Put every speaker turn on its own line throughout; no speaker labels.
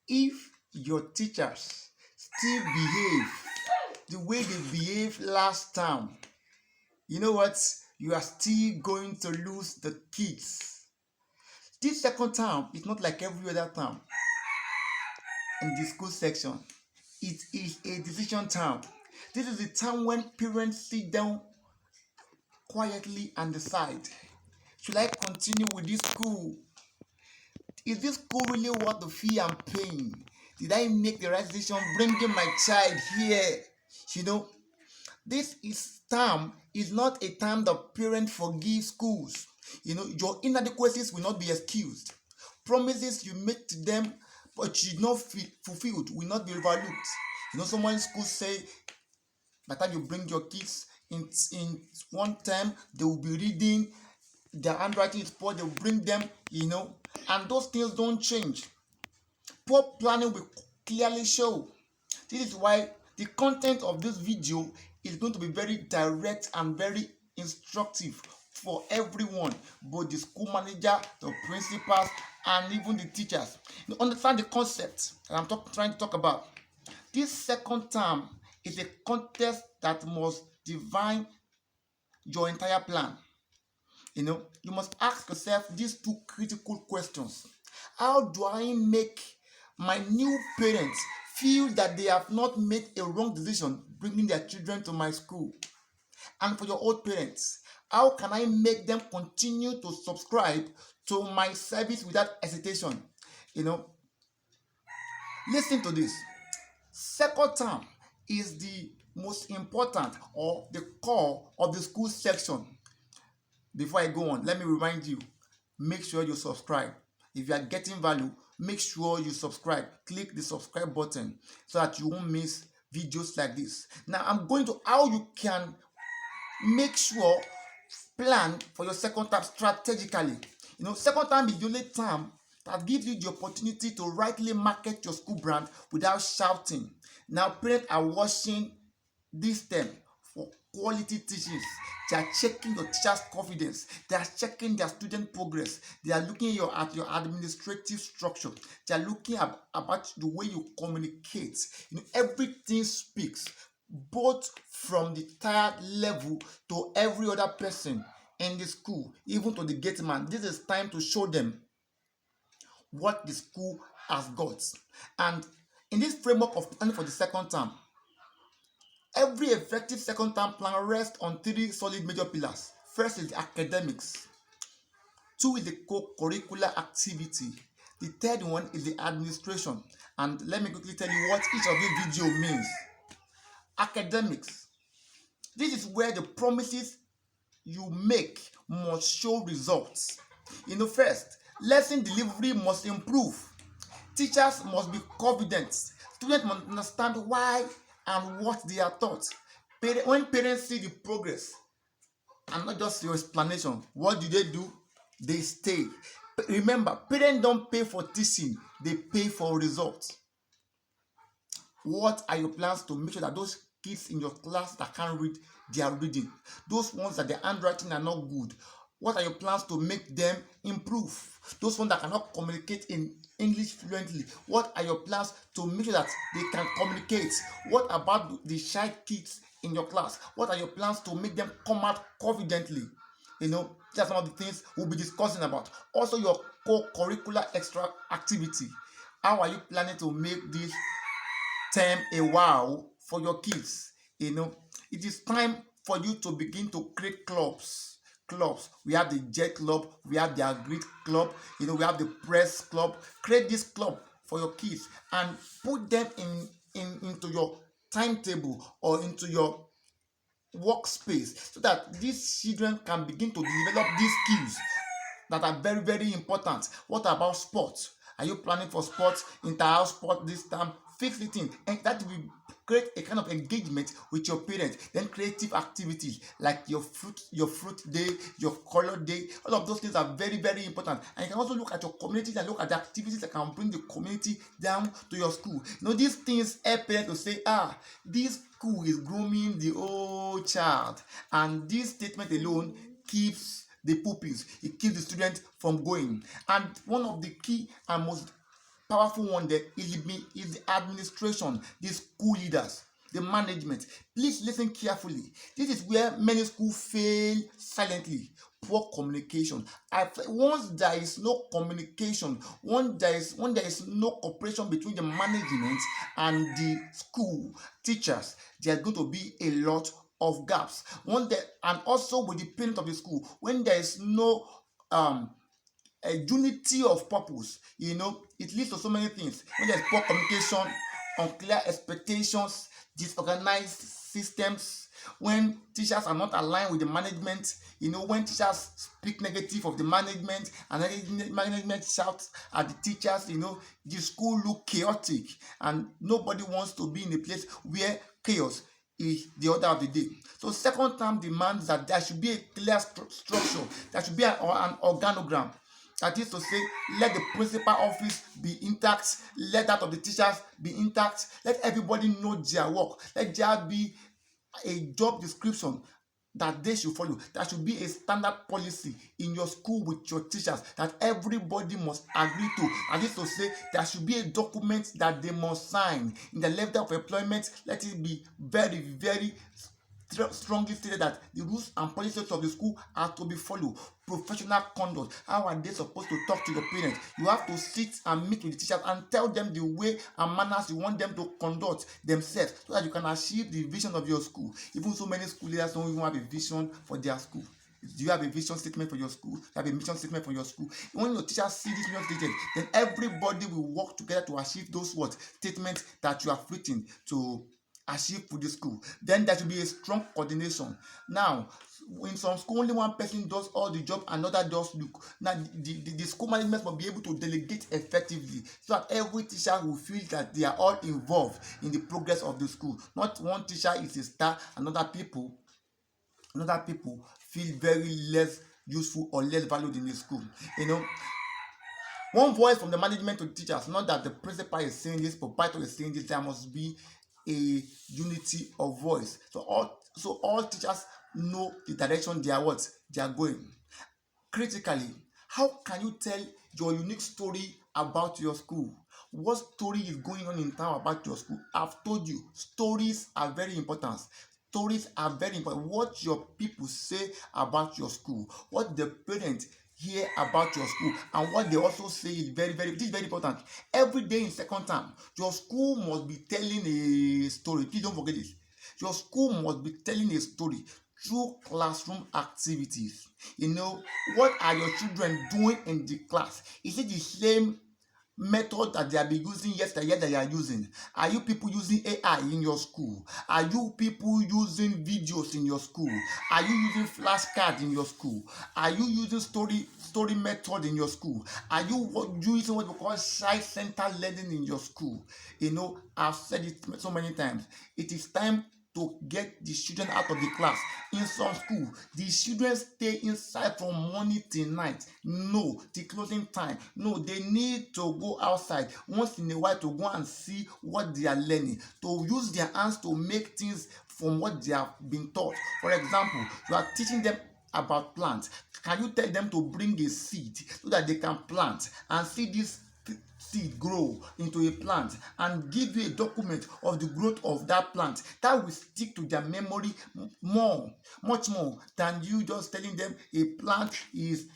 If your teachers still behave the way they behaved last term, you know what? You are still going to lose the kids. This second term is not like every other term in the school section. It is a decision term. This is the time when parents sit down quietly and decide, should I continue with this school? Is this school really worth the fee I'm paying? Did I make the right decision bringing my child here? You know, this is term is not a time that parents forgive schools. Your inadequacies will not be excused. Promises you make to them but you did not fulfilled will not be overlooked. Someone in school say by the time you bring your kids in one term, they will be reading, their handwriting is poor, they will bring them, and those things don't change. Poor planning will clearly show. This is why the content of this video is going to be very direct and very instructive for everyone, both the school manager, the principals, and even the teachers. You understand the concept that I'm trying to talk about. This second term is a contest that must define your entire plan. You must ask yourself these two critical questions. How do I make my new parents feel that they have not made a wrong decision bringing their children to my school? And for your old parents, how can I make them continue to subscribe to my service without hesitation? Listen to this. Second term is the most important or the core of the school section. Before I go on, let me remind you, make sure you subscribe. If you are getting value, make sure you subscribe. Click the subscribe button so that you won't miss videos like this. Now, I'm going to how you can make sure plan for your second term strategically. Second term is the only term that gives you the opportunity to rightly market your school brand without shouting. Now, parents are watching this term for quality teachings. They are checking your teacher's confidence. They are checking their student progress. They are looking at your administrative structure. They are looking about the way you communicate. Everything speaks, both from the tired level to every other person in the school, even to the gate man. This is time to show them what the school has got. And in this framework of planning for the second term, every effective second term plan rests on three solid major pillars. First is the academics. Two is the co-curricular activity. The third one is the administration. And let me quickly tell you what each of these video means. Academics. This is where the promises you make must show results. First, lesson delivery must improve. Teachers must be confident. Students must understand why and what they are taught. When parents see the progress and not just your explanation, what do? They stay. Remember, parents don't pay for teaching, they pay for results. What are your plans to make sure that those kids in your class that can't read, they are reading? Those ones that their handwriting are not good, what are your plans to make them improve? Those ones that cannot communicate in English fluently, what are your plans to make sure that they can communicate? What about the shy kids in your class? What are your plans to make them come out confidently? That's some of the things we'll be discussing about. Also, your co-curricular extra activity. How are you planning to make this term a wow for your kids? It is time for you to begin to create clubs. We have the Jet Club, we have the Agri Club, we have the Press Club. Create this club for your kids and put them into your timetable or into your workspace so that these children can begin to develop these skills that are very, very important. What about sports? Are you planning for sports, inter-house sport this time? Fix it in, and that will create a kind of engagement with your parents. Then creative activities like your fruit day, your color day, all of those things are very, very important. And you can also look at your community and look at the activities that can bring the community down to your school. These things help parents to say, this school is grooming the old child, and this statement alone keeps the pupils, it keeps the student from going. And one of the key and most powerful one there is the administration, the school leaders, the management. Please listen carefully. This is where many schools fail silently. Poor communication. Once there is no communication, when there is no cooperation between the management and the school teachers, there are going to be a lot of gaps. And also with the parent of the school, when there is no a unity of purpose, it leads to so many things. When there's poor communication, unclear expectations, disorganized systems, when teachers are not aligned with the management, when teachers speak negative of the management and management shouts at the teachers, the school look chaotic, and nobody wants to be in a place where chaos is the order of the day. So second term demands that there should be a clear structure. There should be an organogram. That is to say, let the principal office be intact, let that of the teachers be intact, let everybody know their work, let there be a job description that they should follow. There should be a standard policy in your school with your teachers that everybody must agree to. That is to say, there should be a document that they must sign. In the level of employment, let it be very, very strongly stated that the rules and policies of the school are to be followed. Professional conduct. How are they supposed to talk to the parents? You have to sit and meet with the teachers and tell them the way and manners you want them to conduct themselves, so that you can achieve the vision of your school. Even so many school leaders don't even have a vision for their school. Do you have a vision statement for your school? Do you have a mission statement for your school? When your teachers see this mission statement, then everybody will work together to achieve those statements that you have written to achieve for the school. Then there should be a strong coordination. Now, in some school, only one person does all the job, another does look. Now, the school management must be able to delegate effectively, so that every teacher will feel that they are all involved in the progress of the school. Not one teacher is a star, and other people feel very less useful or less valued in the school. One voice from the management to teachers, not that the principal is saying this, proprietor is saying this. There must be a unity of voice, so all teachers know the direction they are going. Critically, how can you tell your unique story about your school? What story is going on in town about your school? I've told you, stories are very important. Stories are very important. What your people say about your school, what the parents hear about your school, and what they also say is very important. Every day in second term, your school must be telling a story. Please don't forget this. Your school must be telling a story through classroom activities. What are your children doing in the class? Is it the same method that they have been using yesterday that you are using? Are you people using AI in your school? Are you people using videos in your school? Are you using flashcards in your school? Are you using story method in your school? Are you using what we call child-centered learning in your school? I've said it so many times. It is time to get the children out of the class. In some school, the children stay inside from morning till night. No, the closing time. No, they need to go outside once in a while to go and see what they are learning, to use their hands to make things from what they have been taught. For example, you are teaching them about plants. Can you tell them to bring a seed so that they can plant and see this seed grow into a plant, and give you a document of the growth of that plant? That will stick to their memory much more than you just telling them a plant is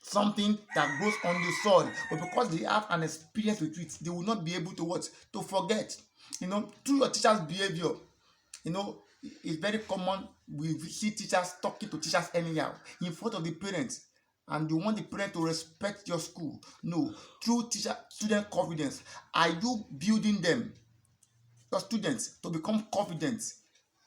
something that grows on the soil. But because they have an experience with it, they will not be able to forget. Through your teacher's behavior, it's very common. We see teachers talking to teachers anyhow in front of the parents, and you want the parent to respect your school. No, through student confidence. Are you building them, your students, to become confident?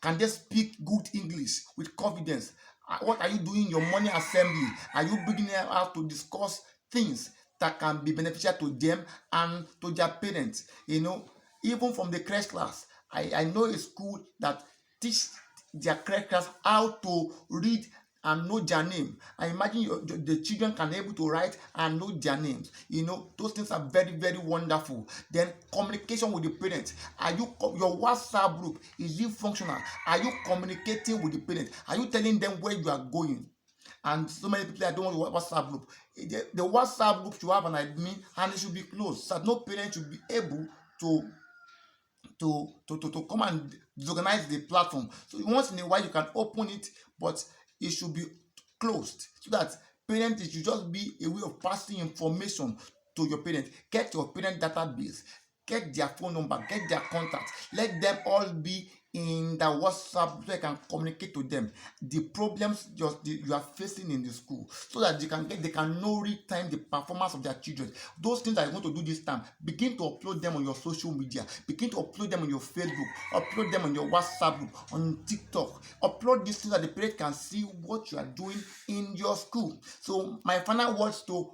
Can they speak good English with confidence? What are you doing in your morning assembly? Are you bringing them out to discuss things that can be beneficial to them and to their parents? Even from the crèche class, I know a school that teach their crèche class how to read and know their name. I imagine the children can be able to write and know their names. Those things are very wonderful. Then communication with the parents. Your WhatsApp group, is it functional? Are you communicating with the parents? Are you telling them where you are going? And so many people I don't want WhatsApp group. The WhatsApp group should have an admin and it should be closed so that no parent should be able to to come and disorganize the platform. So once in a while you can open it, but it should be closed so that parents, it should just be a way of passing information to your parents. Get your parent database, get their phone number, get their contacts, let them all be in the WhatsApp so you can communicate to them the problems you are facing in the school, so that they can know real time the performance of their children. Those things that you want to do this time, begin to upload them on your social media, begin to upload them on your Facebook, upload them on your WhatsApp group, on TikTok. Upload these things so that the parents can see what you are doing in your school. So my final words to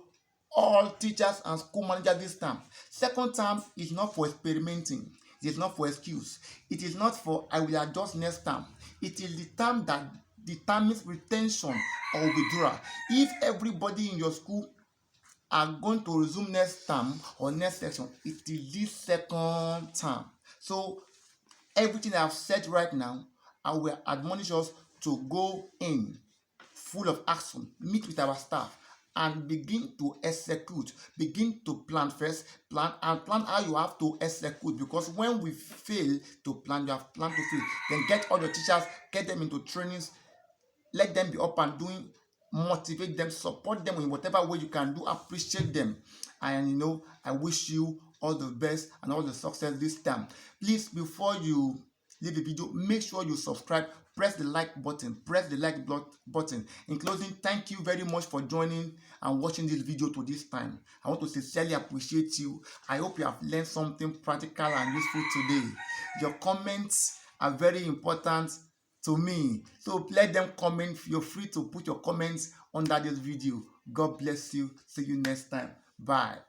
all teachers and school managers this term: second term is not for experimenting, it is not for excuse, it is not for I will adjust next term. It is the term that determines retention or withdrawal. If everybody in your school are going to resume next term or next section, it is this second term. So everything I have said right now, I will admonish us to go in full of action, meet with our staff, and begin to execute. Begin to plan first, plan how you have to execute, because when we fail to plan, you have planned to fail. Then get all your teachers, get them into trainings, let them be up and doing, motivate them, support them in whatever way you can do, appreciate them. And I wish you all the best and all the success this time. Please, before you leave the video, make sure you subscribe, press the like button, button. In closing, thank you very much for joining and watching this video to this time. I want to sincerely appreciate you. I hope you have learned something practical and useful today. Your comments are very important to me, so let them comment. Feel free to put your comments under this video. God bless you. See you next time. Bye.